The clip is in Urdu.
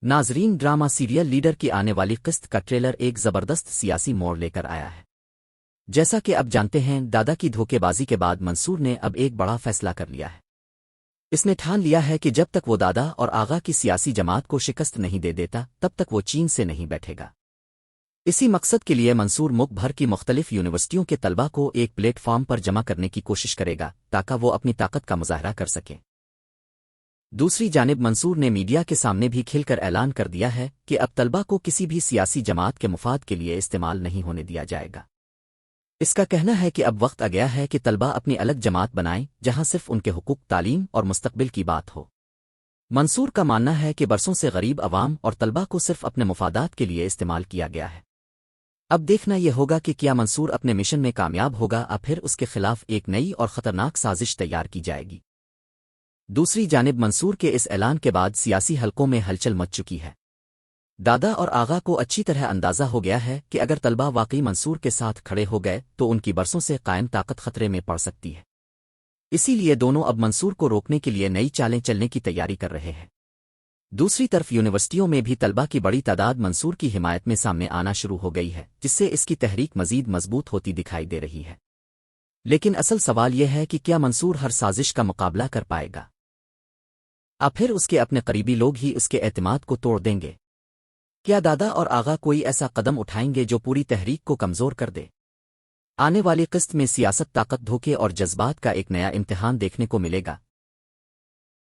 ناظرین، ڈرامہ سیریل لیڈر کی آنے والی قسط کا ٹریلر ایک زبردست سیاسی موڑ لے کر آیا ہے۔ جیسا کہ اب جانتے ہیں، دادا کی دھوکے بازی کے بعد منصور نے اب ایک بڑا فیصلہ کر لیا ہے۔ اس نے ٹھان لیا ہے کہ جب تک وہ دادا اور آغا کی سیاسی جماعت کو شکست نہیں دے دیتا، تب تک وہ چین سے نہیں بیٹھے گا۔ اسی مقصد کے لیے منصور ملک بھر کی مختلف یونیورسٹیوں کے طلباء کو ایک پلیٹ فارم پر جمع کرنے کی کوشش کرے گا تاکہ وہ اپنی طاقت کا مظاہرہ کر سکیں۔ دوسری جانب منصور نے میڈیا کے سامنے بھی کھل کر اعلان کر دیا ہے کہ اب طلباء کو کسی بھی سیاسی جماعت کے مفاد کے لیے استعمال نہیں ہونے دیا جائے گا۔ اس کا کہنا ہے کہ اب وقت آ گیا ہے کہ طلباء اپنی الگ جماعت بنائیں جہاں صرف ان کے حقوق، تعلیم اور مستقبل کی بات ہو۔ منصور کا ماننا ہے کہ برسوں سے غریب عوام اور طلباء کو صرف اپنے مفادات کے لیے استعمال کیا گیا ہے۔ اب دیکھنا یہ ہوگا کہ کیا منصور اپنے مشن میں کامیاب ہوگا یا پھر اس کے خلاف ایک نئی اور خطرناک سازش تیار کی جائے گی۔ دوسری جانب منصور کے اس اعلان کے بعد سیاسی حلقوں میں ہلچل مچ چکی ہے۔ دادا اور آغا کو اچھی طرح اندازہ ہو گیا ہے کہ اگر طلباء واقعی منصور کے ساتھ کھڑے ہو گئے تو ان کی برسوں سے قائم طاقت خطرے میں پڑ سکتی ہے۔ اسی لیے دونوں اب منصور کو روکنے کے لیے نئی چالیں چلنے کی تیاری کر رہے ہیں۔ دوسری طرف یونیورسٹیوں میں بھی طلباء کی بڑی تعداد منصور کی حمایت میں سامنے آنا شروع ہو گئی ہے، جس سے اس کی تحریک مزید مضبوط ہوتی دکھائی دے رہی ہے۔ لیکن اصل سوال یہ ہے کہ کیا منصور ہر سازش کا مقابلہ کر پائے گا؟ پھر اس کے اپنے قریبی لوگ ہی اس کے اعتماد کو توڑ دیں گے؟ کیا دادا اور آغا کوئی ایسا قدم اٹھائیں گے جو پوری تحریک کو کمزور کر دے؟ آنے والی قسط میں سیاست، طاقت، دھوکے اور جذبات کا ایک نیا امتحان دیکھنے کو ملے گا،